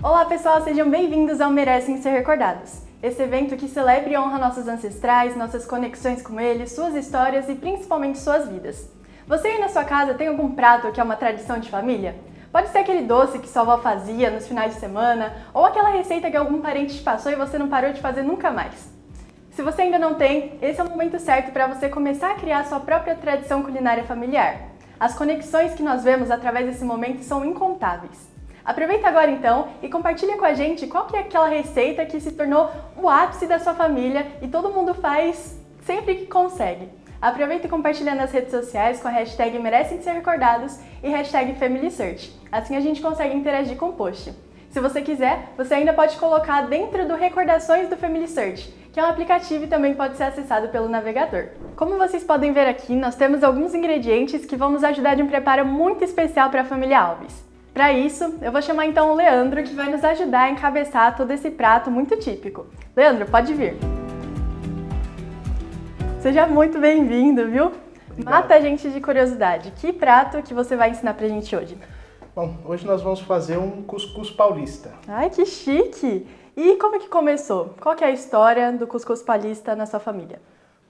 Olá pessoal, sejam bem-vindos ao Merecem Ser Recordados. Esse evento que celebra e honra nossos ancestrais, nossas conexões com eles, suas histórias e principalmente suas vidas. Você aí na sua casa tem algum prato que é uma tradição de família? Pode ser aquele doce que sua avó fazia nos finais de semana, ou aquela receita que algum parente te passou e você não parou de fazer nunca mais. Se você ainda não tem, esse é o momento certo para você começar a criar sua própria tradição culinária familiar. As conexões que nós vemos através desse momento são incontáveis. Aproveita agora então e compartilha com a gente qual que é aquela receita que se tornou o ápice da sua família e todo mundo faz sempre que consegue. Aproveita e compartilha nas redes sociais com a hashtag Merecem Ser Recordados e hashtag FamilySearch. Assim a gente consegue interagir com o post. Se você quiser, você ainda pode colocar dentro do Recordações do FamilySearch, que é um aplicativo e também pode ser acessado pelo navegador. Como vocês podem ver aqui, nós temos alguns ingredientes que vão nos ajudar de um preparo muito especial para a família Alves. Para isso, eu vou chamar então o Leandro, que vai nos ajudar a encabeçar todo esse prato muito típico. Leandro, pode vir. Seja muito bem-vindo, viu? Obrigado. Mata a gente de curiosidade. Que prato que você vai ensinar pra gente hoje? Bom, hoje nós vamos fazer um cuscuz paulista. Ai, que chique! E como que começou? Qual que é a história do cuscuz paulista na sua família?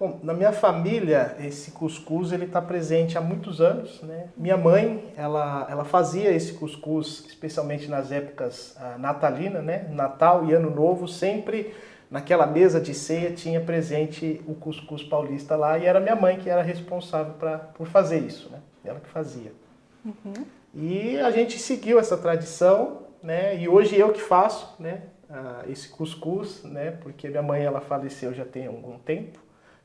Bom, na minha família, esse cuscuz ele está presente há muitos anos, né? Minha mãe, ela fazia esse cuscuz, especialmente nas épocas natalinas, né? Natal e Ano Novo, sempre naquela mesa de ceia tinha presente o cuscuz paulista lá e era minha mãe que era responsável por fazer isso, né? Ela que fazia. Uhum. E a gente seguiu essa tradição, né? E hoje eu que faço, né? Esse cuscuz, né? Porque minha mãe ela faleceu já tem algum tempo.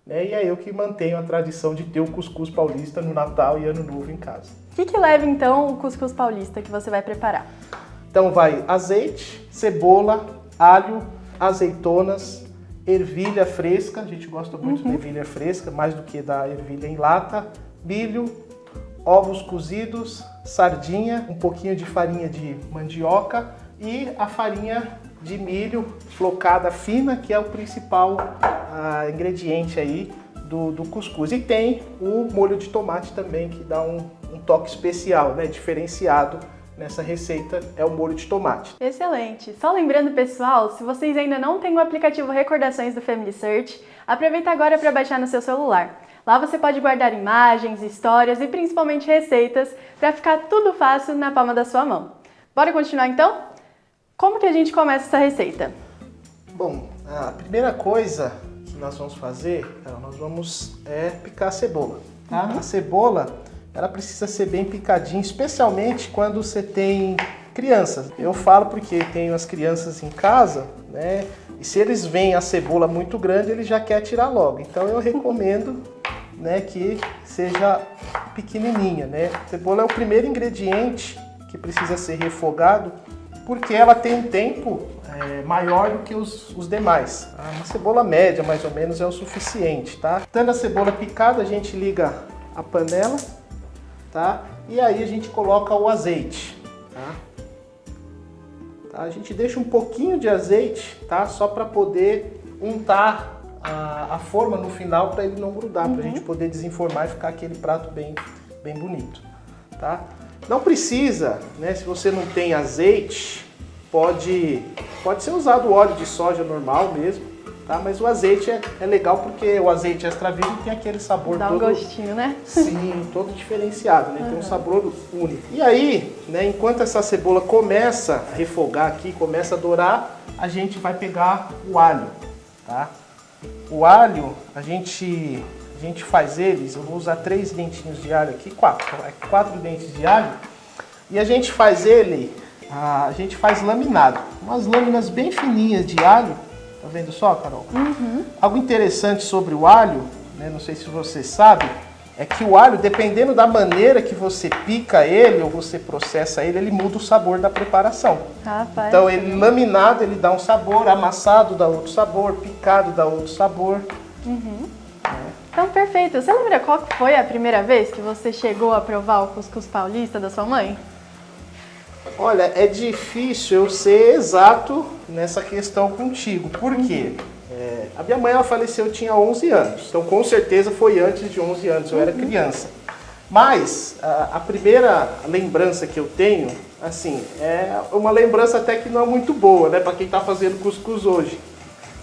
Né? E é eu que mantenho a tradição de ter o cuscuz paulista no Natal e Ano Novo em casa. O que leva então o cuscuz paulista que você vai preparar? Então vai azeite, cebola, alho, azeitonas, ervilha fresca, a gente gosta muito da ervilha fresca, mais do que da ervilha em lata, milho, ovos cozidos, sardinha, um pouquinho de farinha de mandioca e a farinha de milho flocada fina, que é o principal ingrediente aí do cuscuz. E tem o molho de tomate também, que dá um toque especial, né, diferenciado nessa receita, é o molho de tomate. Excelente! Só lembrando, pessoal, se vocês ainda não têm o aplicativo Recordações do FamilySearch, aproveita agora para baixar no seu celular. Lá você pode guardar imagens, histórias e principalmente receitas para ficar tudo fácil na palma da sua mão. Bora continuar então? Como que a gente começa essa receita? Bom, a primeira coisa que nós vamos fazer, nós vamos picar a cebola. Tá? A cebola, ela precisa ser bem picadinha, especialmente quando você tem crianças. Eu falo porque tenho as crianças em casa, né? E se eles veem a cebola muito grande, eles já querem tirar logo. Então eu recomendo, né, que seja pequenininha, né? A cebola é o primeiro ingrediente que precisa ser refogado, porque ela tem um tempo maior do que os demais. Uma cebola média, mais ou menos, é o suficiente, tá? Tendo a cebola picada, a gente liga a panela, tá? E aí a gente coloca o azeite, tá? A gente deixa um pouquinho de azeite, tá? Só para poder untar a forma no final, para ele não grudar, para a gente poder desenformar e ficar aquele prato bem bonito, tá? Não precisa, né? Se você não tem azeite, pode ser usado óleo de soja normal mesmo, tá? Mas o azeite é legal porque o azeite extra virgem tem aquele sabor Dá um gostinho, né? Sim, todo diferenciado, né? Tem um sabor único. E aí, né, enquanto essa cebola começa a refogar aqui, começa a dourar, a gente vai pegar o alho, tá? O alho, a gente faz eles, eu vou usar 3 dentinhos de alho aqui, 4 dentes de alho, e a gente faz a gente faz laminado, umas lâminas bem fininhas de alho, tá vendo só, Carol? Algo interessante sobre o alho, né, não sei se você sabe, é que o alho, dependendo da maneira que você pica ele ou você processa ele muda o sabor da preparação. Rapaz. Então ele laminado ele dá um sabor, amassado dá outro sabor, picado dá outro sabor. Então, perfeito. Você lembra qual foi a primeira vez que você chegou a provar o cuscuz paulista da sua mãe? Olha, é difícil eu ser exato nessa questão contigo. Por quê? A minha mãe ela faleceu, eu tinha 11 anos. Então, com certeza foi antes de 11 anos, eu era criança. Mas a primeira lembrança que eu tenho assim, é uma lembrança até que não é muito boa, né, para quem está fazendo cuscuz hoje.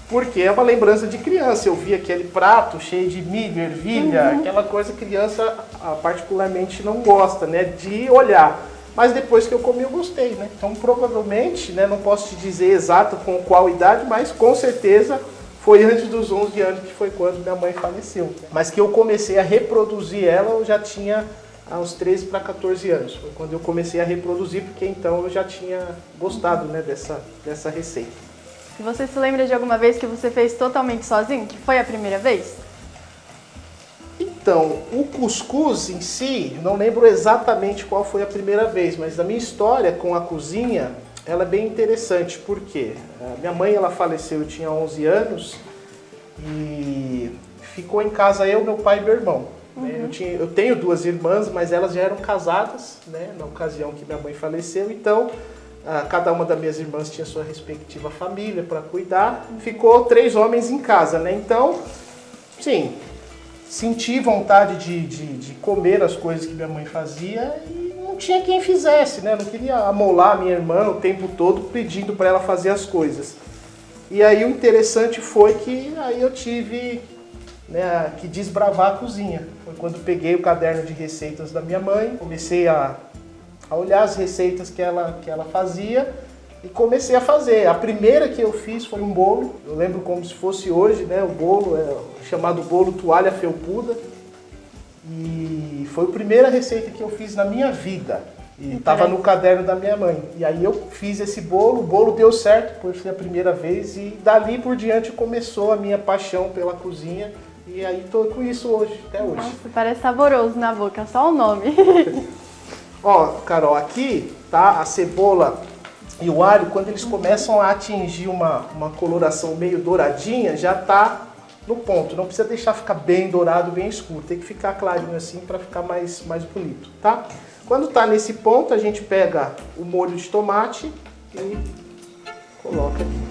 Porque é uma lembrança de criança. Eu vi aquele prato cheio de milho, ervilha, aquela coisa que criança particularmente não gosta, né, de olhar. Mas depois que eu comi eu gostei, né? Então provavelmente, né, não posso te dizer exato com qual idade, mas com certeza foi antes dos 11 anos, que foi quando minha mãe faleceu. Mas que eu comecei a reproduzir ela, eu já tinha uns 13 para 14 anos. Foi quando eu comecei a reproduzir, porque então eu já tinha gostado, né, dessa receita. E você se lembra de alguma vez que você fez totalmente sozinho? Que foi a primeira vez? Então, o cuscuz em si, não lembro exatamente qual foi a primeira vez, mas a minha história com a cozinha, ela é bem interessante, porque minha mãe, ela faleceu, eu tinha 11 anos, e ficou em casa eu, meu pai e meu irmão. Né? Eu tenho 2 irmãs, mas elas já eram casadas, né, na ocasião que minha mãe faleceu, então cada uma das minhas irmãs tinha sua respectiva família para cuidar, ficou 3 homens em casa, né? Então, sim, senti vontade de comer as coisas que minha mãe fazia e não tinha quem fizesse, né? Eu não queria amolar minha irmã o tempo todo pedindo para ela fazer as coisas. E aí o interessante foi que aí eu tive, né, que desbravar a cozinha. Foi quando peguei o caderno de receitas da minha mãe, comecei a olhar as receitas que ela fazia e comecei a fazer. A primeira que eu fiz foi um bolo, eu lembro como se fosse hoje, né? O bolo é chamado bolo toalha felpuda e foi a primeira receita que eu fiz na minha vida e estava no caderno da minha mãe. E aí eu fiz esse bolo, o bolo deu certo, foi a primeira vez e dali por diante começou a minha paixão pela cozinha e aí estou com isso hoje, até hoje. Nossa, parece saboroso na boca, só o nome. Ó, Carol, aqui tá a cebola e o alho, quando eles começam a atingir uma coloração meio douradinha, já tá no ponto. Não precisa deixar ficar bem dourado, bem escuro. Tem que ficar clarinho assim para ficar mais bonito, tá? Quando tá nesse ponto, a gente pega o molho de tomate e coloca aqui.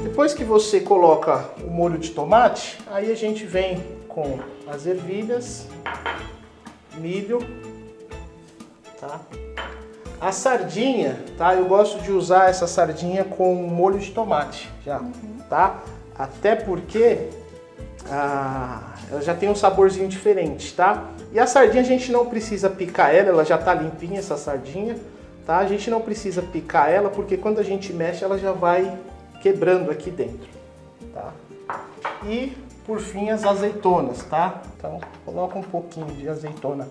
Depois que você coloca o molho de tomate, aí a gente vem com as ervilhas, milho, tá? A sardinha, tá? Eu gosto de usar essa sardinha com molho de tomate, já, tá? Até porque ela já tem um saborzinho diferente, tá? E a sardinha a gente não precisa picar ela já tá limpinha essa sardinha, tá? A gente não precisa picar ela porque quando a gente mexe ela já vai quebrando aqui dentro, tá? E por fim as azeitonas, tá? Então coloca um pouquinho de azeitona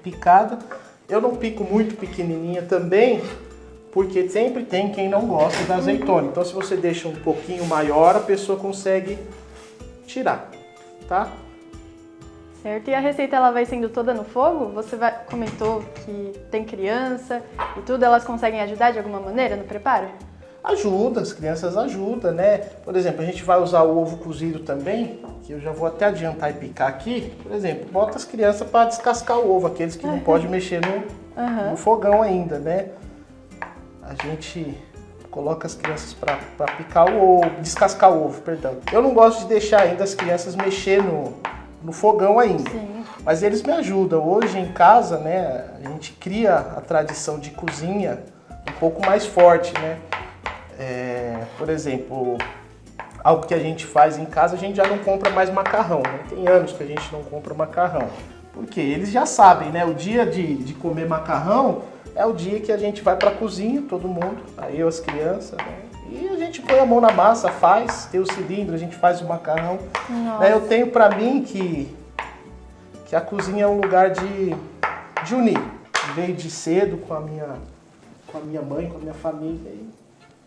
picada. Eu não pico muito pequenininha também, porque sempre tem quem não gosta da azeitona. Então se você deixa um pouquinho maior, a pessoa consegue tirar, tá? Certo, e a receita ela vai sendo toda no fogo? Você comentou que tem criança e tudo, elas conseguem ajudar de alguma maneira no preparo? Ajuda, as crianças ajudam, né? Por exemplo, a gente vai usar o ovo cozido também, que eu já vou até adiantar e picar aqui. Por exemplo, bota as crianças para descascar o ovo, aqueles que não podem mexer no fogão ainda, né? A gente coloca as crianças para picar o ovo, descascar o ovo, perdão. Eu não gosto de deixar ainda as crianças mexer no fogão ainda. Sim. Mas eles me ajudam. Hoje em casa, né, a gente cria a tradição de cozinha um pouco mais forte, né? Por exemplo, algo que a gente faz em casa, a gente já não compra mais macarrão, né? Tem anos que a gente não compra macarrão. Porque eles já sabem, né? O dia de comer macarrão é o dia que a gente vai para a cozinha, todo mundo, aí eu, as crianças, né? E a gente põe a mão na massa, faz, tem o cilindro, a gente faz o macarrão. Eu tenho para mim que a cozinha é um lugar de unir. Veio de cedo com a minha mãe, com a minha família.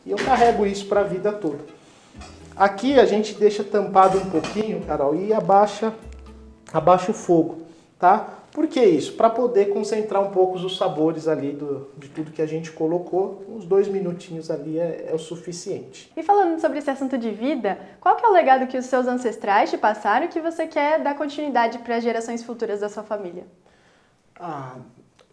E eu carrego isso para a vida toda. Aqui a gente deixa tampado um pouquinho, Carol, e abaixa o fogo, tá? Por que isso? Para poder concentrar um pouco os sabores ali de tudo que a gente colocou. Uns 2 minutinhos ali é o suficiente. E falando sobre esse assunto de vida, qual que é o legado que os seus ancestrais te passaram e que você quer dar continuidade para as gerações futuras da sua família?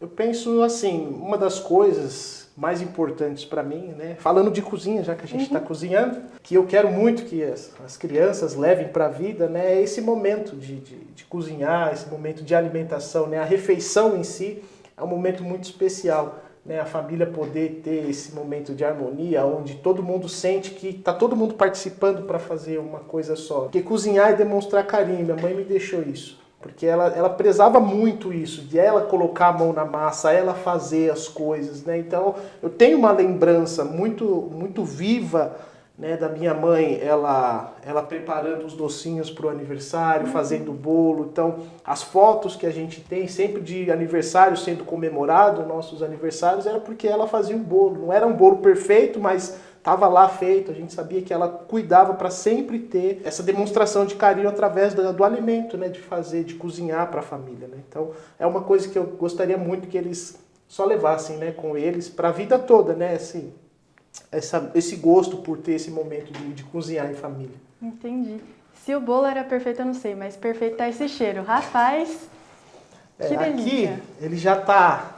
Eu penso assim, uma das coisas mais importantes para mim, né? Falando de cozinha, já que a gente está cozinhando, que eu quero muito que as crianças levem para a vida, né? É esse momento de cozinhar, esse momento de alimentação, né? A refeição em si é um momento muito especial, né? A família poder ter esse momento de harmonia, onde todo mundo sente que está todo mundo participando para fazer uma coisa só. Porque cozinhar é demonstrar carinho, minha mãe me deixou isso. Porque ela prezava muito isso, de ela colocar a mão na massa, ela fazer as coisas, né? Então, eu tenho uma lembrança muito viva, né, da minha mãe, ela preparando os docinhos para o aniversário, fazendo bolo. Então, as fotos que a gente tem sempre de aniversário sendo comemorado, nossos aniversários, era porque ela fazia um bolo. Não era um bolo perfeito, mas estava lá feito, a gente sabia que ela cuidava para sempre ter essa demonstração de carinho através do alimento, né, de cozinhar para a família, né? Então, é uma coisa que eu gostaria muito que eles só levassem, né, com eles para a vida toda, né, assim, esse gosto por ter esse momento de cozinhar em família. Entendi. Se o bolo era perfeito, eu não sei, mas perfeito tá esse cheiro. Rapaz, que delícia. Aqui, ele já tá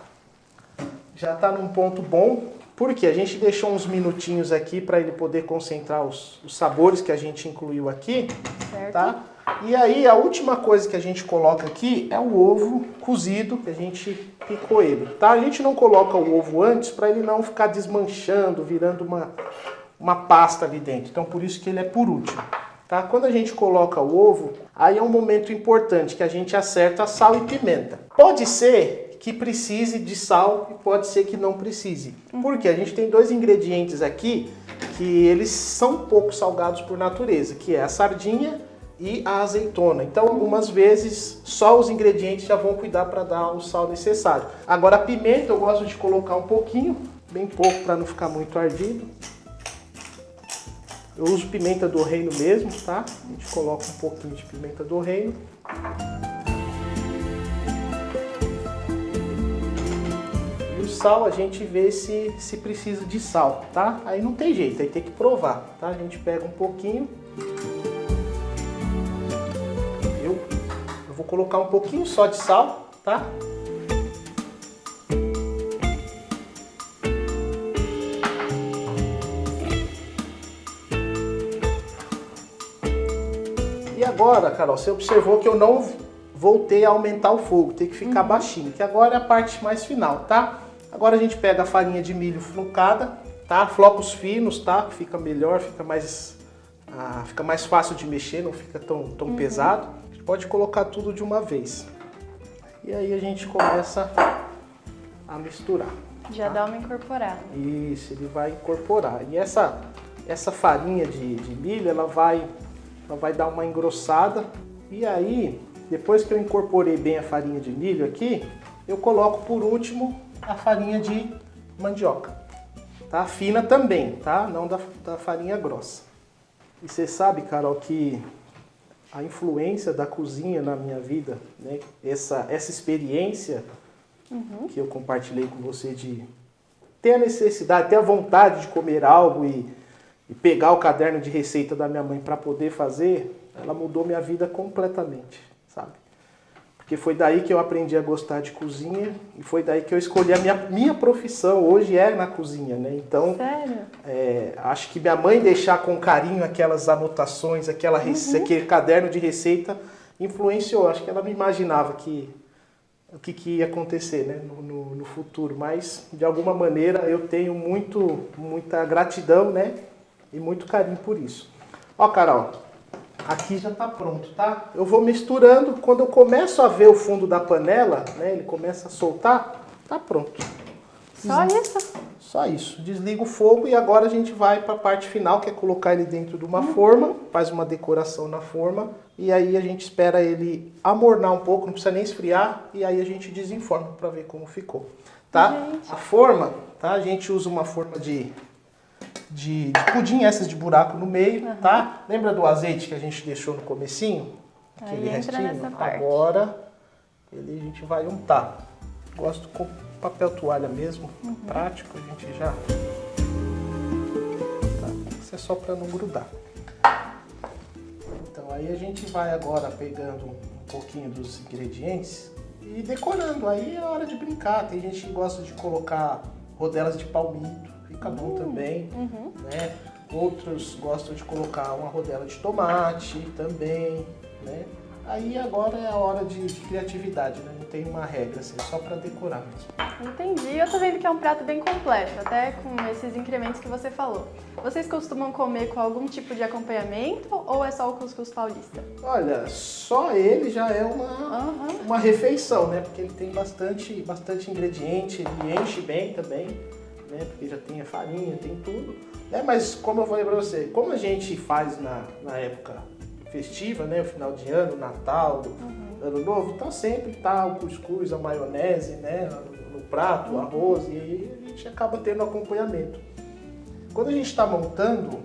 num ponto bom. Porque a gente deixou uns minutinhos aqui para ele poder concentrar os sabores que a gente incluiu aqui, certo. Tá? E aí a última coisa que a gente coloca aqui é o ovo cozido, que a gente picou ele, tá? A gente não coloca o ovo antes para ele não ficar desmanchando, virando uma pasta ali dentro. Então por isso que ele é por último, tá? Quando a gente coloca o ovo, aí é um momento importante que a gente acerta sal e pimenta. Pode ser que precise de sal e pode ser que não precise. Porque a gente tem dois ingredientes aqui que eles são um pouco salgados por natureza, que é a sardinha e a azeitona. Então, algumas vezes, só os ingredientes já vão cuidar para dar o sal necessário. Agora, a pimenta eu gosto de colocar um pouquinho, bem pouco para não ficar muito ardido. Eu uso pimenta do reino mesmo, tá? A gente coloca um pouquinho de pimenta do reino. Sal, a gente vê se precisa de sal, tá? Aí não tem jeito, aí tem que provar, tá? A gente pega um pouquinho. Eu vou colocar um pouquinho só de sal, tá? E agora, Carol, você observou que eu não voltei a aumentar o fogo, tem que ficar baixinho, que agora é a parte mais final, tá? Agora a gente pega a farinha de milho flocada, tá? Flocos finos, tá? Fica melhor, fica mais fácil de mexer, não fica tão pesado. A gente pode colocar tudo de uma vez. E aí a gente começa a misturar. Já dá uma incorporada. Isso, ele vai incorporar. E essa farinha de milho, ela vai dar uma engrossada. E aí, depois que eu incorporei bem a farinha de milho aqui, eu coloco por último a farinha de mandioca, tá? Fina também, tá? Não da farinha grossa. E você sabe, Carol, que a influência da cozinha na minha vida, né? Essa experiência que eu compartilhei com você de ter a necessidade, ter a vontade de comer algo e pegar o caderno de receita da minha mãe para poder fazer, ela mudou minha vida completamente, sabe? Porque foi daí que eu aprendi a gostar de cozinha e foi daí que eu escolhi a minha profissão, hoje é na cozinha, né? Então, sério? Acho que minha mãe deixar com carinho aquelas anotações, aquele caderno de receita, influenciou. Acho que ela não imaginava o que ia acontecer, né, no futuro, mas de alguma maneira eu tenho muita gratidão, né, e muito carinho por isso. Ó, Carol, aqui já está pronto, tá? Eu vou misturando, quando eu começo a ver o fundo da panela, né, ele começa a soltar, tá pronto. Só isso? Só isso. Desliga o fogo e agora a gente vai para a parte final, que é colocar ele dentro de uma forma, faz uma decoração na forma e aí a gente espera ele amornar um pouco, não precisa nem esfriar, e aí a gente desenforma para ver como ficou, tá? A forma, tá? A gente usa uma forma de pudim, essas de buraco no meio, tá? Lembra do azeite que a gente deixou no comecinho? Aquele aí entra restinho? nessa parte. Agora a gente vai untar. Gosto com papel toalha mesmo, prático, a gente já... Tá? Isso é só para não grudar. Então aí a gente vai agora pegando um pouquinho dos ingredientes e decorando. Aí é hora de brincar. Tem gente que gosta de colocar rodelas de palmito, fica bom também, né? Outros gostam de colocar uma rodela de tomate também, né? Aí agora é a hora de criatividade, né? Não tem uma regra, assim, é só para decorar mesmo. Entendi. Eu tô vendo que é um prato bem completo, até com esses incrementos que você falou. Vocês costumam comer com algum tipo de acompanhamento ou é só o cuscuz paulista? Olha, só ele já é uma refeição, né? Porque ele tem bastante ingrediente, ele enche bem também, né? Porque já tem a farinha, tem tudo. Né? Mas como eu falei pra você, como a gente faz na época festiva, né? O final de ano, Natal, Ano Novo, então sempre tá o cuscuz, a maionese, né? No prato, o arroz, e aí a gente acaba tendo acompanhamento. Quando a gente está montando,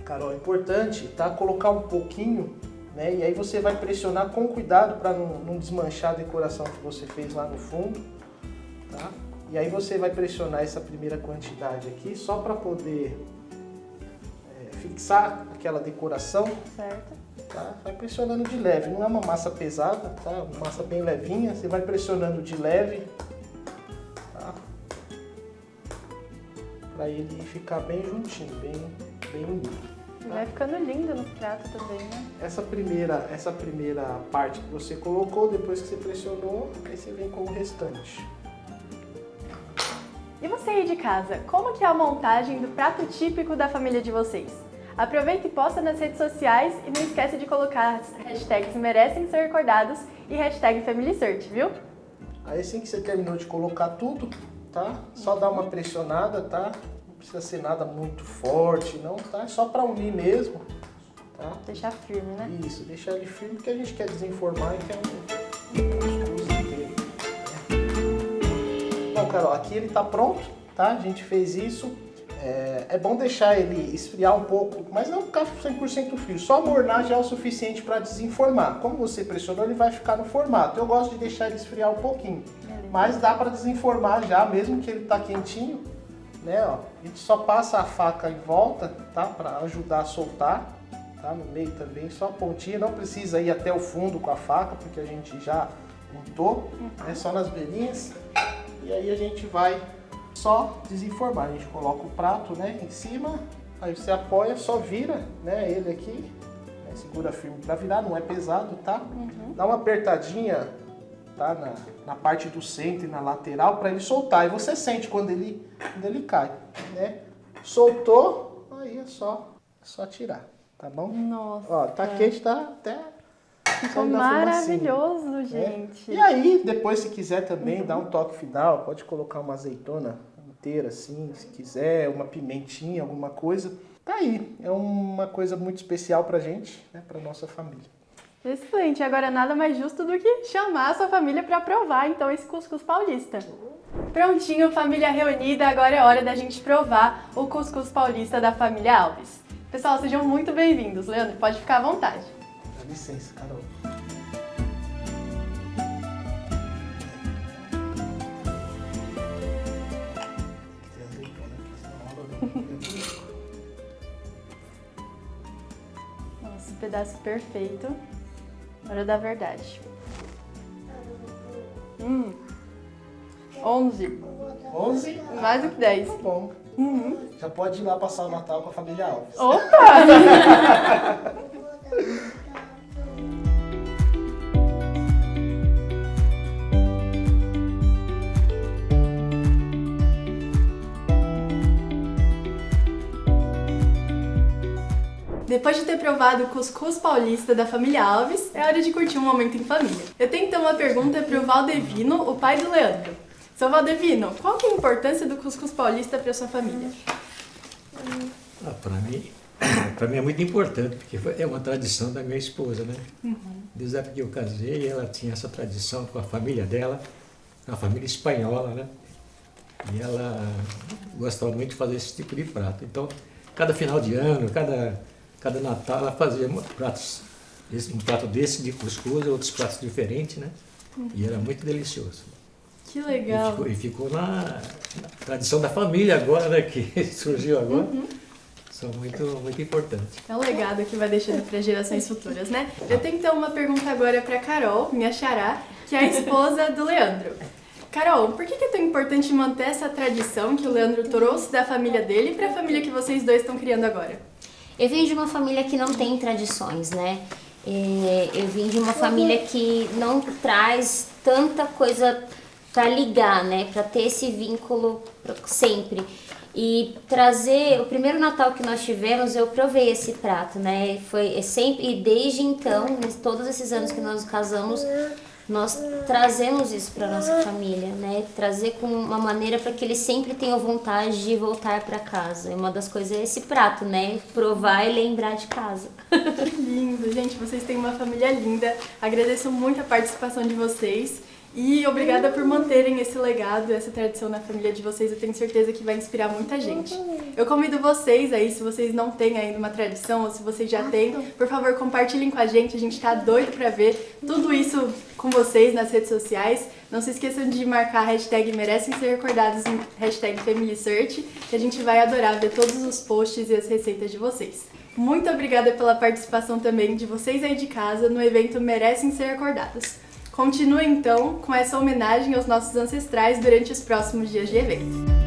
Carol, é importante, tá? Colocar um pouquinho, né? E aí você vai pressionar com cuidado para não desmanchar a decoração que você fez lá no fundo, tá? E aí você vai pressionar essa primeira quantidade aqui só para poder fixar aquela decoração. Certo. Tá? Vai pressionando de leve, não é uma massa pesada, tá? Uma massa bem levinha, você vai pressionando de leve, tá? Para ele ficar bem juntinho, bem unido. Tá? Vai ficando lindo no prato também, né? Essa primeira parte que você colocou, depois que você pressionou, aí você vem com o restante. E você aí de casa, como que é a montagem do prato típico da família de vocês? Aproveita e posta nas redes sociais e não esquece de colocar as hashtags merecem ser recordados e hashtag FamilySearch, viu? Aí assim que você terminou de colocar tudo, tá? Só dá uma pressionada, tá? Não precisa ser nada muito forte, não, tá? É só para unir mesmo, tá? Deixar firme, né? Isso, deixar ele firme porque a gente quer desenformar e quer um cuscuz inteiro. Bom, Carol, aqui ele tá pronto, tá? A gente fez isso. É bom deixar ele esfriar um pouco, mas não ficar 100% frio. Só mornar já é o suficiente para desenformar. Como você pressionou, ele vai ficar no formato. Eu gosto de deixar ele esfriar um pouquinho. Mas dá para desenformar já, mesmo que ele tá quentinho. Né, ó. A gente só passa a faca em volta, tá? Para ajudar a soltar. Tá? No meio também, só a pontinha. Não precisa ir até o fundo com a faca, porque a gente já untou. É só nas beirinhas. E aí a gente vai só desenformar. A gente coloca o prato, né, em cima, aí você apoia, só vira, né, ele aqui, né, segura firme para virar, não é pesado, tá? Dá uma apertadinha, tá, na parte do centro e na lateral para ele soltar. E você sente quando ele cai, né? Soltou, aí é só tirar, tá bom? Nossa. Ó, tá quente, tá até ficou maravilhoso, gente. E aí, depois, se quiser também, dá um toque final, pode colocar uma azeitona inteira, assim, se quiser, uma pimentinha, alguma coisa. Tá aí, é uma coisa muito especial pra gente, né, pra nossa família. Excelente, agora nada mais justo do que chamar a sua família para provar, então, esse cuscuz paulista. Prontinho, família reunida, agora é hora da gente provar o cuscuz paulista da família Alves. Pessoal, sejam muito bem-vindos. Leandro, pode ficar à vontade. Dá licença, Carol. Nossa, pedaço perfeito. Hora da verdade. 11. 11? Mais do que 10. Tá bom. Já pode ir lá passar o Natal com a família Alves. Opa! Depois de ter provado o cuscuz paulista da família Alves, é hora de curtir um momento em família. Eu tenho então uma pergunta para o Valdevino, o pai do Leandro. Seu Valdevino, qual que é a importância do cuscuz paulista para sua família? Para mim é muito importante, porque é uma tradição da minha esposa, né? Desde a época que eu casei, ela tinha essa tradição com a família dela, a família espanhola, né? E ela gostava muito de fazer esse tipo de prato. Então, cada final de ano, cada Natal, ela fazia pratos, um prato desse de cuscuz, outros pratos diferentes, né? E era muito delicioso. Que legal! E ficou na tradição da família agora, né? Que surgiu agora. São muito importantes. É um legado que vai deixando para gerações futuras, né? Eu tenho então uma pergunta agora para Carol, minha xará, que é a esposa do Leandro. Carol, por que é tão importante manter essa tradição que o Leandro trouxe da família dele para a família que vocês dois estão criando agora? Eu venho de uma família que não tem tradições, né? Eu vim de uma família que não traz tanta coisa para ligar, né? Para ter esse vínculo sempre. E trazer, o primeiro Natal que nós tivemos, eu provei esse prato, né? Foi sempre, e desde então, todos esses anos que nós nos casamos, nós trazemos isso para nossa família, né? Trazer com uma maneira para que eles sempre tenham vontade de voltar para casa. E uma das coisas é esse prato, né? Provar e lembrar de casa. Que lindo, gente, vocês têm uma família linda. Agradeço muito a participação de vocês. E obrigada por manterem esse legado, essa tradição na família de vocês. Eu tenho certeza que vai inspirar muita gente. Eu convido vocês aí, se vocês não têm ainda uma tradição, ou se vocês já têm, por favor, compartilhem com a gente tá doido pra ver tudo isso com vocês nas redes sociais. Não se esqueçam de marcar a hashtag Merecem Ser Recordados em hashtag FamilySearch, que a gente vai adorar ver todos os posts e as receitas de vocês. Muito obrigada pela participação também de vocês aí de casa no evento Merecem Ser Recordados. Continue então com essa homenagem aos nossos ancestrais durante os próximos dias de evento.